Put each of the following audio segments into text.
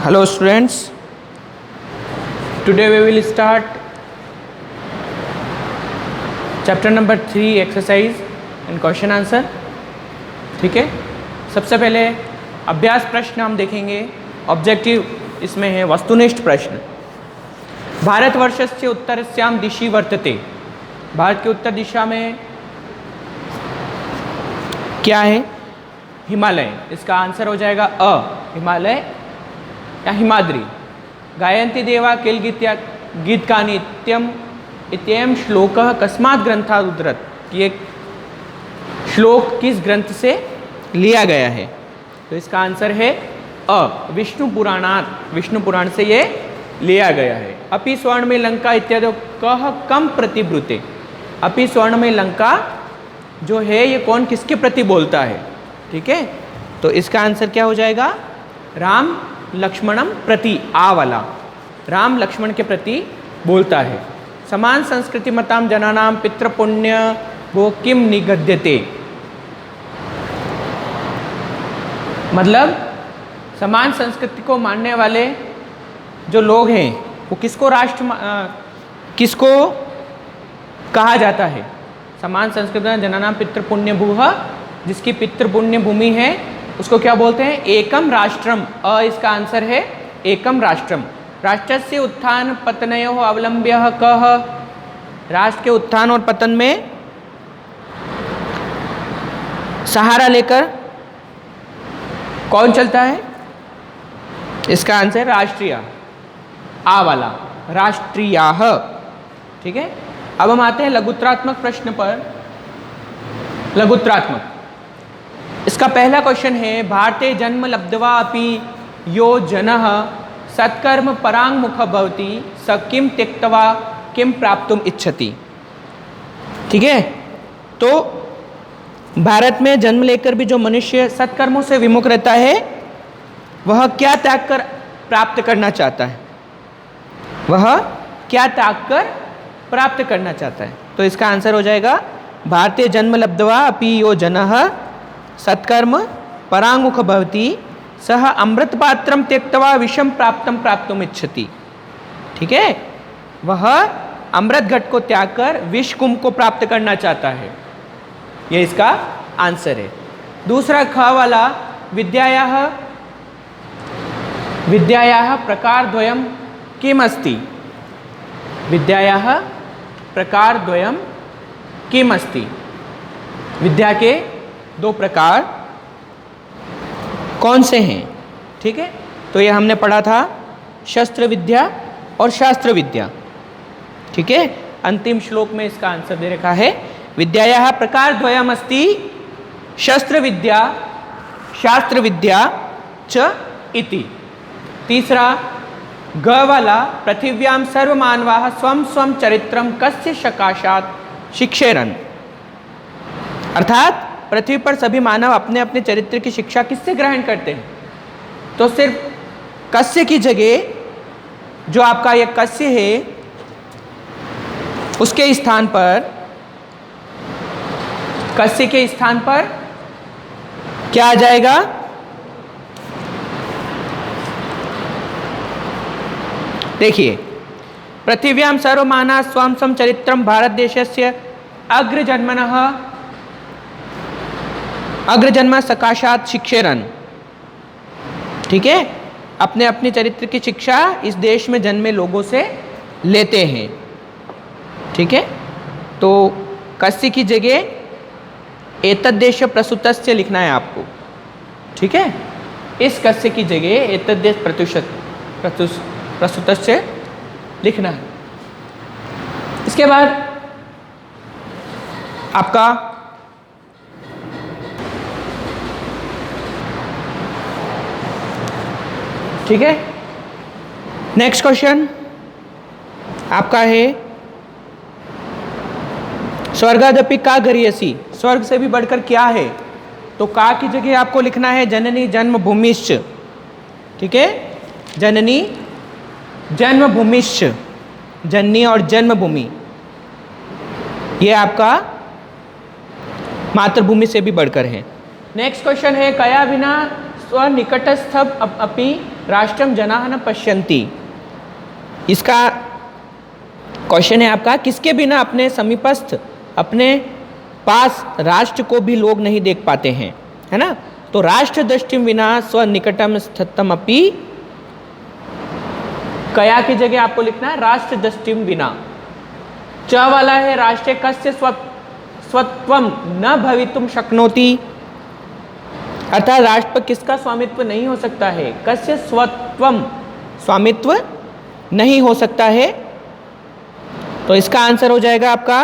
Hello students, today we will start chapter number 3 exercise and question answer. ठीक है, सबसे पहले अभ्यास प्रश्न हम देखेंगे. ऑब्जेक्टिव इसमें है वस्तुनिष्ठ प्रश्न. भारतवर्षस्य उत्तरस्यां दिशि वर्तते. भारत की उत्तर दिशा में क्या है? हिमालय. इसका आंसर हो जाएगा अ, हिमालय या हिमाद्री. गायन्ति देवा किल गीतकानि इत्ययं श्लोकः कस्मात् ग्रन्थात् उद्धृत. ये श्लोक किस ग्रंथ से लिया गया है? तो इसका आंसर है अ, विष्णु पुराणात्. विष्णु पुराण से ये लिया गया है. अपि स्वर्ण में लंका इत्यादि कह कम प्रतिब्रूते. अपि स्वर्ण में लंका जो है ये कौन किसके प्रति बोलता है? ठीक है, तो इसका आंसर क्या हो जाएगा? राम लक्ष्मणम प्रति. आ वाला राम लक्ष्मण के प्रति बोलता है. समान संस्कृति मताम जनानाम पितृपुण्य वो किम निगद्यते. मतलब समान संस्कृति को मानने वाले जो लोग हैं वो किसको किसको कहा जाता है? समान संस्कृति जनानाम पितृपुण्य भूः, जिसकी पितृपुण्य भूमि है उसको क्या बोलते हैं? एकम राष्ट्रम. अ इसका आंसर है एकम राष्ट्रम. राष्ट्रस्य उत्थान पतनयोः अवलंब्यः कः. राष्ट्र के उत्थान और पतन में सहारा लेकर कौन चलता है? इसका आंसर राष्ट्रीय. आ वाला राष्ट्रीयाः. ठीक है, अब हम आते हैं लघुत्रात्मक प्रश्न पर. लघुत्रात्मक, इसका पहला क्वेश्चन है भारते जन्म लब्ध्वा अपि यो जनः सत्कर्म पराङ्मुख भवति स किं त्यक्त्वा किं प्राप्तुम इच्छति. ठीक है, तो भारत में जन्म लेकर भी जो मनुष्य सत्कर्मों से विमुख रहता है वह क्या त्याग कर प्राप्त करना चाहता है? वह क्या त्याग कर प्राप्त करना चाहता है? तो इसका आंसर हो जाएगा भारतीय जन्म लब्ध्वा अपि यो जनः सत्कर्म पराङ्मुख भवति सह अमृत पात्रम त्यक्त्वा विषम प्राप्तुम इच्छति. ठीक है, वह अमृत घट को त्याग कर विष कुंभ को प्राप्त करना चाहता है. यह इसका आंसर है. दूसरा ख वाला विद्यायाः प्रकारद्वयं किम अस्ति. विद्यायाः प्रकारद्वयं किम अस्ति. विद्या के दो प्रकार कौन से हैं? ठीक है, तो ये हमने पढ़ा था शस्त्र विद्या और शास्त्र विद्या. ठीक है, अंतिम श्लोक में इसका आंसर दे रखा है विद्यायाः प्रकारद्वयम् अस्ति शस्त्र विद्या शास्त्र विद्या च इति. तीसरा ग वाला पृथिव्यां सर्वमानवाः स्वं स्वं चरित्रं कस्य सकाशात् शिक्षेरन्. अर्थात पृथ्वी पर सभी मानव अपने अपने चरित्र की शिक्षा किससे ग्रहण करते हैं? तो सिर्फ कस्य की जगह जो आपका ये कस्य है उसके स्थान पर, कस्य के स्थान पर क्या आ जाएगा? देखिए, पृथिव्यां सर्वमानवाः स्वं स्वं चरित्रं भारत देशस्य अग्रजन्म सकाशात शिक्षेरन्. ठीक है, अपने अपने चरित्र की शिक्षा इस देश में जन्मे लोगों से लेते हैं. ठीक है, तो कस्य की जगह एतद्देश प्रसूतस्य लिखना है आपको. ठीक है, इस कस्य की जगह एतद्देश प्रसूतस्य लिखना है. इसके बाद आपका ठीक है, नेक्स्ट क्वेश्चन आपका है स्वर्गादपि का गरीयसी. स्वर्ग से भी बढ़कर क्या है? तो का की जगह आपको लिखना है जननी जन्मभूमिश्च. ठीक है, जननी जन्मभूमिश्च. जननी और जन्मभूमि ये आपका मातृभूमि से भी बढ़कर है. नेक्स्ट क्वेश्चन है कया विना स्वनिकटस्थ अपि राष्ट्रम जनाः न पश्यन्ति। इसका क्वेश्चन है आपका, किसके बिना अपने समीपस्थ, अपने पास राष्ट्र को भी लोग नहीं देख पाते हैं, है ना। तो राष्ट्र दृष्टि विना स्वनिकटम स्थितम अपि, कया की जगह आपको लिखना है राष्ट्र दृष्टि विना। च वाला है राष्ट्र कस्य स्वत्वम न भवितुम शक्नोति, अर्थात राष्ट्र पर किसका स्वामित्व नहीं हो सकता है, कस्य स्वत्वम, स्वामित्व नहीं हो सकता है। तो इसका आंसर हो जाएगा आपका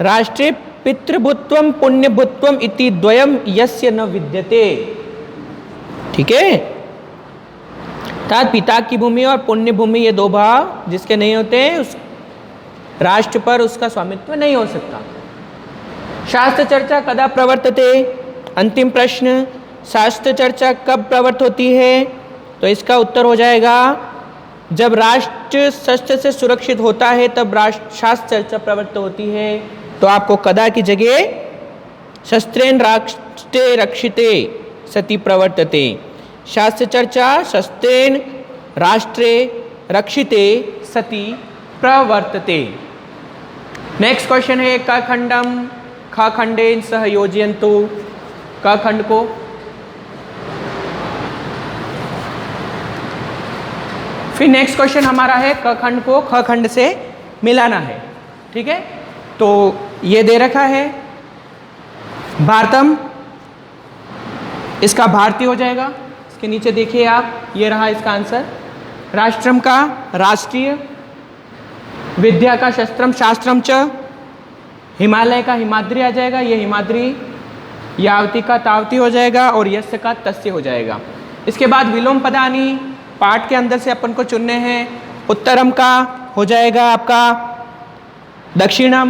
राष्ट्रे पितृभूत्वम पुण्यभूत्वम इति द्वयम यस्य न विद्यते। ठीक है, अर्थात पिता की भूमि और पुण्य भूमि ये दो भाव जिसके नहीं होते, उस राष्ट्र पर उसका स्वामित्व नहीं हो सकता। शास्त्र चर्चा कदा प्रवर्तते, अंतिम प्रश्न, शास्त्र चर्चा कब प्रवर्त होती है। तो इसका उत्तर हो जाएगा जब राष्ट्र शस्त्र से सुरक्षित होता है तब शास्त्र चर्चा प्रवृत्त होती है। तो आपको कदा की जगह शस्त्रेण राष्ट्रे रक्षिते सति प्रवर्तते, शास्त्र चर्चा शस्त्रेण राष्ट्रे रक्षिते सति प्रवर्तते। नेक्स्ट क्वेश्चन है क खंडम ख खंडेन सह योजयन्तु। क खंड को फिर नेक्स्ट क्वेश्चन हमारा है क खंड को ख खंड से मिलाना है। ठीक है, तो ये दे रखा है भारतम, इसका भारतीय हो जाएगा। इसके नीचे देखिए आप, ये रहा इसका आंसर। राष्ट्रम का राष्ट्रीय, विद्या का शस्त्रम शास्त्रम च, हिमालय का हिमाद्री आ जाएगा, ये हिमाद्री, यावती का तावती हो जाएगा और यस्य का तस्य हो जाएगा। इसके बाद विलोम पदानी पाठ के अंदर से अपन को चुनने हैं। उत्तरम का हो जाएगा आपका दक्षिणम,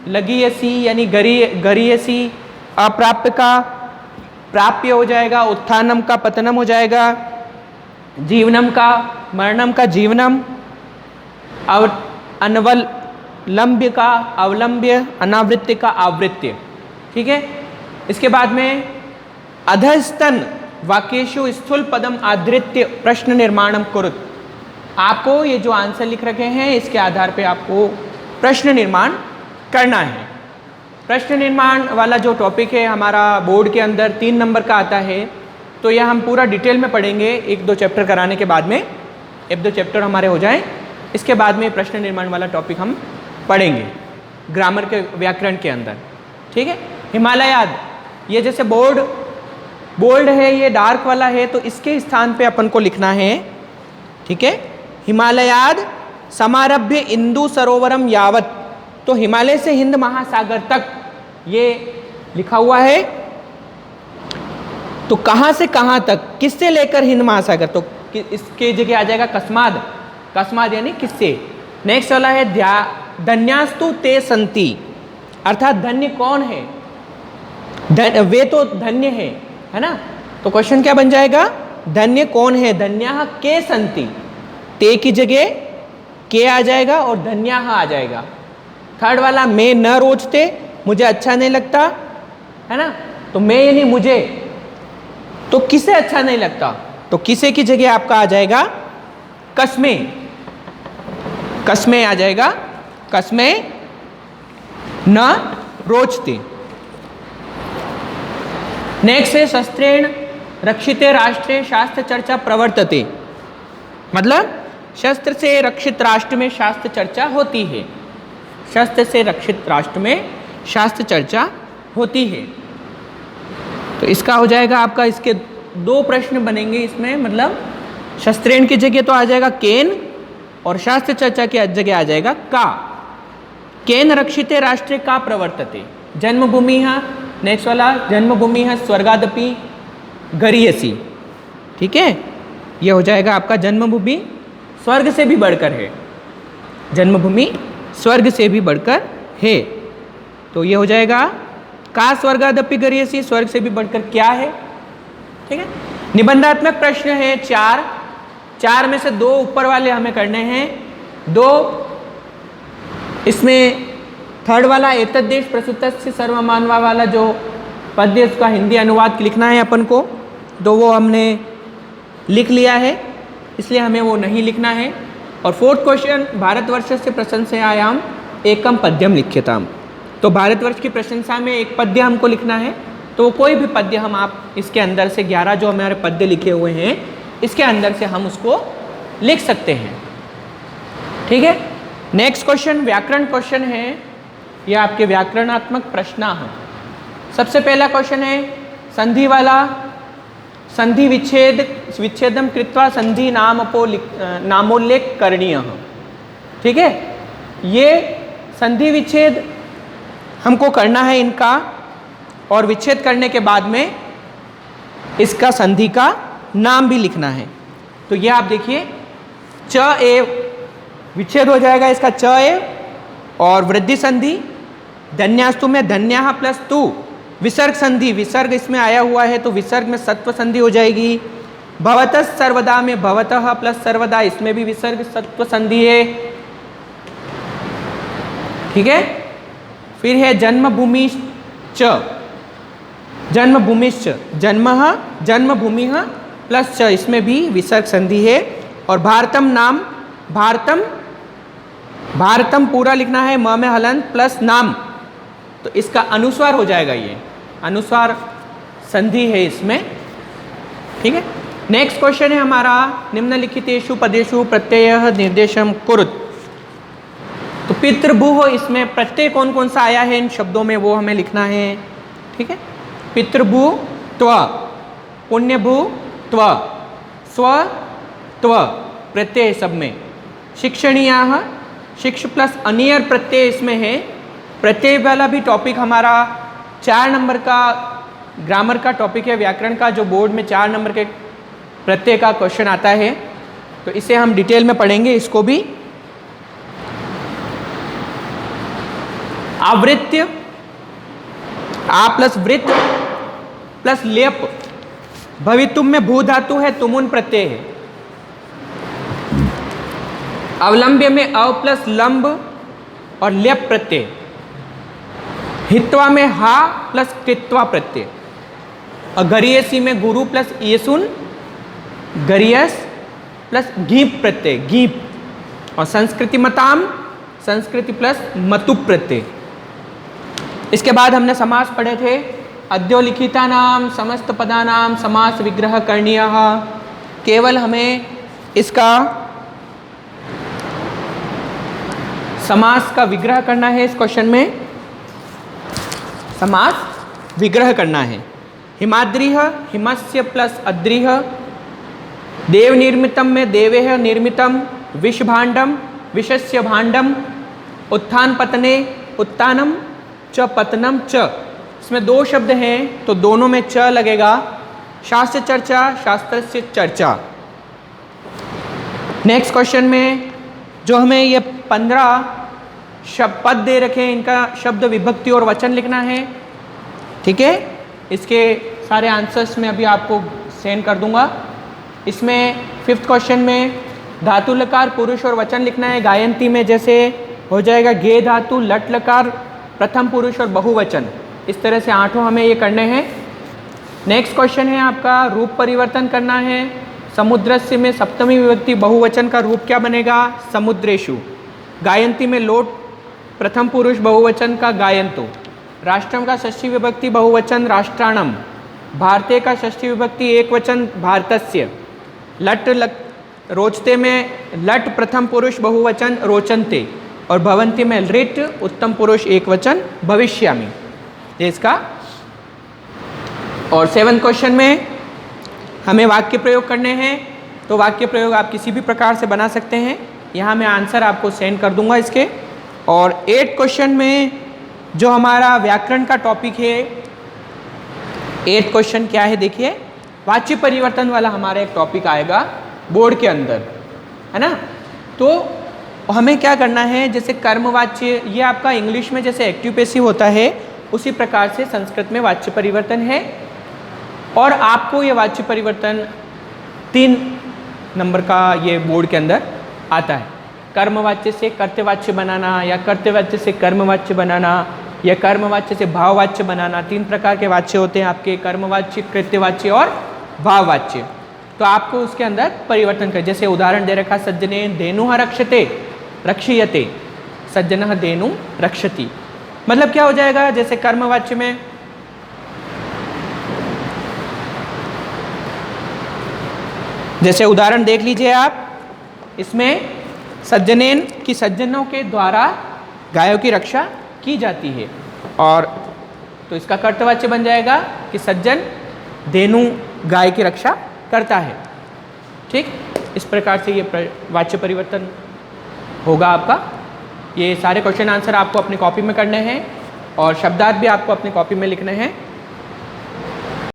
लगीयसी यानी गरीयसी, अप्राप्य का प्राप्य हो जाएगा, उत्थानम का पतनम हो जाएगा, जीवनम का मरणम का जीवनम, अनवलंब्य का अवलंब्य, अनावृत्य का आवृत्य। ठीक है, इसके बाद में अधस्तन वाक्येषु स्थूल पदम आधृत्य प्रश्न निर्माणम कुरुत। आपको ये जो आंसर लिख रखे हैं इसके आधार पे आपको प्रश्न निर्माण करना है। प्रश्न निर्माण वाला जो टॉपिक है हमारा बोर्ड के अंदर 3 नंबर का आता है, तो यह हम पूरा डिटेल में पढ़ेंगे 1-2 चैप्टर कराने के बाद में। 1-2 चैप्टर हमारे हो जाएं, इसके बाद में प्रश्न निर्माण वाला टॉपिक हम पढ़ेंगे ग्रामर के व्याकरण के अंदर। ठीक है, हिमालयाद, ये जैसे बोल्ड है, ये डार्क वाला है, तो इसके स्थान पे अपन को लिखना है। ठीक है, हिमालयाद समारभ्य इंदु सरोवरम यावत, तो हिमालय से हिंद महासागर तक ये लिखा हुआ है। तो कहाँ से कहाँ तक, किससे लेकर हिंद महासागर, तो इसके जगह आ जाएगा कस्माद, कस्माद यानी किससे। नेक्स्ट वाला है धन्यास्तु ते संति, अर्थात धन्य कौन है, वे तो धन्य है ना। तो क्वेश्चन क्या बन जाएगा, धन्य कौन है, धन्याः के संति, ते की जगह के आ जाएगा और धन्याः आ जाएगा। थर्ड वाला मैं न रोचते, मुझे अच्छा नहीं लगता, है ना, तो मैं यानी मुझे, तो किसे अच्छा नहीं लगता, तो किसे की जगह आपका आ जाएगा कस्मे, कस्मे आ जाएगा, कस्मे न रोचते। नेक्स्ट है शस्त्रेण रक्षिते राष्ट्रे शास्त्र चर्चा प्रवर्तते, मतलब शस्त्र से रक्षित राष्ट्र में शास्त्र चर्चा होती है, शस्त्र से रक्षित राष्ट्र में शास्त्र चर्चा होती है। तो इसका हो जाएगा आपका, इसके 2 प्रश्न बनेंगे इसमें, मतलब शस्त्रेण की जगह तो आ जाएगा केन और शास्त्र चर्चा की जगह आ जाएगा का। केन रक्षिते राष्ट्रे का प्रवर्तते, जन्मभूमि है। नेक्स्ट वाला जन्मभूमि है स्वर्गादपि गरीयसी। ठीक है, ये हो जाएगा आपका जन्मभूमि स्वर्ग से भी बढ़कर है, जन्मभूमि स्वर्ग से भी बढ़कर है। तो ये हो जाएगा का स्वर्गादपि गरीयसी, स्वर्ग से भी बढ़कर क्या है। ठीक है, निबंधात्मक प्रश्न है 4 में से 2 ऊपर वाले हमें करने हैं, 2 इसमें थर्ड वाला एतद्देश प्रसूतस्य सर्वमानवा वाला जो पद्य उसका हिंदी अनुवाद लिखना है अपन को, तो वो हमने लिख लिया है, इसलिए हमें वो नहीं लिखना है। और फोर्थ क्वेश्चन, भारतवर्षस्य प्रशंसायाम एकम पद्यम लिख्यताम। तो भारतवर्ष की प्रशंसा में एक पद्य हमको लिखना है, तो कोई भी पद्य हम आप इसके अंदर से 11 जो हमारे पद्य लिखे हुए हैं इसके अंदर से हम उसको लिख सकते हैं। ठीक है। नेक्स्ट क्वेश्चन व्याकरण क्वेश्चन है, ये आपके व्याकरणात्मक प्रश्न हैं। सबसे पहला क्वेश्चन है संधि वाला, संधि विच्छेदम कृत्वा संधि नामोल्लेख करणीय। ठीक है, ये संधि विच्छेद हमको करना है इनका, और विच्छेद करने के बाद में इसका संधि का नाम भी लिखना है। तो ये आप देखिए, च ए विच्छेद हो जाएगा इसका च ए, और वृद्धि संधि धन्यास्तु में धन्या प्लस तु, विसर्ग संधि, विसर्ग इसमें आया हुआ है तो विसर्ग में सत्व संधि हो जाएगी। भवतः सर्वदा में भवतः प्लस सर्वदा, इसमें भी विसर्ग सत्व संधि है। ठीक है। फिर है जन्मभूमिश्च, जन्मभूमिश्च, जन्मभूमि प्लस च, इसमें भी विसर्ग संधि है। और भारतम नाम, भारतम पूरा लिखना है, म में हलंत प्लस नाम, तो इसका अनुस्वार हो जाएगा, ये अनुस्वार संधि है इसमें। ठीक है। नेक्स्ट क्वेश्चन है हमारा निम्नलिखितेषु पदेषु प्रत्यय निर्देशम कुरुत। तो पितृभूः, इसमें प्रत्यय कौन कौन सा आया है इन शब्दों में वो हमें लिखना है। ठीक है। पितृभू त्व, पुण्यभू त्व, स्व त्व प्रत्यय सब में। शिक्षणीयाः, शिक्ष प्लस अनियर प्रत्यय इसमें है। प्रत्यय वाला भी टॉपिक हमारा 4 नंबर का ग्रामर का टॉपिक है, व्याकरण का, जो बोर्ड में 4 नंबर के प्रत्यय का क्वेश्चन आता है, तो इसे हम डिटेल में पढ़ेंगे इसको भी। आवृत्य, आ प्लस वृत्त प्लस लेप, भवितुम में भू धातु है, तुमुन प्रत्यय है। अवलंब्य में अव प्लस लंब और लेप प्रत्यय। हित्वा में हा प्लस कृत्वा प्रत्यय। और गरीयसी में गुरु प्लस येसुन, गरीयस प्लस गीप प्रत्यय, गीप। और संस्कृति मताम, संस्कृति प्लस मतु प्रत्यय। इसके बाद हमने समास पढ़े थे, अद्योलिखिता नाम समस्त पदानाम समास विग्रह करणीय। केवल हमें इसका समास का विग्रह करना है, इस क्वेश्चन में समास विग्रह करना है। हिमाद्रिह, हिमस्य प्लस अद्रिह। देव निर्मितम में देवेह निर्मितम, विष भांडम, विषस्य भांडम। उत्थान पतने, उत्तानम च पतनम च, इसमें 2 शब्द हैं तो दोनों में च लगेगा। शास्त्र चर्चा, शास्त्र से चर्चा। नेक्स्ट क्वेश्चन में जो हमें ये 15 पद दे रखे हैं, इनका शब्द विभक्ति और वचन लिखना है। ठीक है। इसके सारे आंसर्स मैं अभी आपको सेंड कर दूंगा। इसमें 5th क्वेश्चन में धातु लकार पुरुष और वचन लिखना है। गायंती में जैसे हो जाएगा गे धातु, लट लकार प्रथम पुरुष और बहुवचन, इस तरह से 8 हमें ये करने हैं। नेक्स्ट क्वेश्चन है आपका रूप परिवर्तन करना है। समुद्रस्य में सप्तमी विभक्ति बहुवचन का रूप क्या बनेगा, समुद्रेषु। गायंती में लोट प्रथम पुरुष बहुवचन का गायंतो। राष्ट्रम का षष्ठी विभक्ति बहुवचन राष्ट्राणम। भारतीय का षष्ठी विभक्ति एक वचन भारतस्य। रोचते में लट प्रथम पुरुष बहुवचन रोचन्ते। और भवंती में लृट उत्तम पुरुष एक वचन भविष्यामि, ये इसका। और 7th क्वेश्चन में हमें वाक्य प्रयोग करने हैं, तो वाक्य प्रयोग आप किसी भी प्रकार से बना सकते हैं। यहाँ मैं आंसर आपको सेंड कर दूंगा इसके। और 8th क्वेश्चन में जो हमारा व्याकरण का टॉपिक है, 8th क्वेश्चन क्या है देखिए, वाच्य परिवर्तन वाला हमारा एक टॉपिक आएगा बोर्ड के अंदर, है ना। तो हमें क्या करना है, जैसे कर्मवाच्य, ये आपका इंग्लिश में जैसे एक्टिव पैसिव होता है उसी प्रकार से संस्कृत में वाच्य परिवर्तन है। और आपको ये वाच्य परिवर्तन 3 नंबर का ये बोर्ड के अंदर आता है। कर्मवाच्य से कर्तवाच्य बनाना, या कर्तवाच्य से कर्मवाच्य बनाना, या कर्मवाच्य से भाववाच्य बनाना। 3 प्रकार के वाच्य होते हैं आपके, कर्मवाच्य, कृत्यवाच्य और भाववाच्य। तो आपको उसके अंदर परिवर्तन कर, जैसे उदाहरण दे रखा सज्जने धेनु रक्षते रक्षीयते, सज्जन धेनु रक्षति, मतलब क्या हो जाएगा, जैसे कर्मवाच्य में जैसे उदाहरण देख लीजिए आप, इसमें सज्जनेन की सज्जनों के द्वारा गायों की रक्षा की जाती है, और तो इसका कर्तवाच्य बन जाएगा कि सज्जन धेनु गाय की रक्षा करता है। ठीक, इस प्रकार से ये वाच्य परिवर्तन होगा आपका। ये सारे क्वेश्चन आंसर आपको अपनी कॉपी में करने हैं और शब्दार्थ भी आपको अपनी कॉपी में लिखने हैं।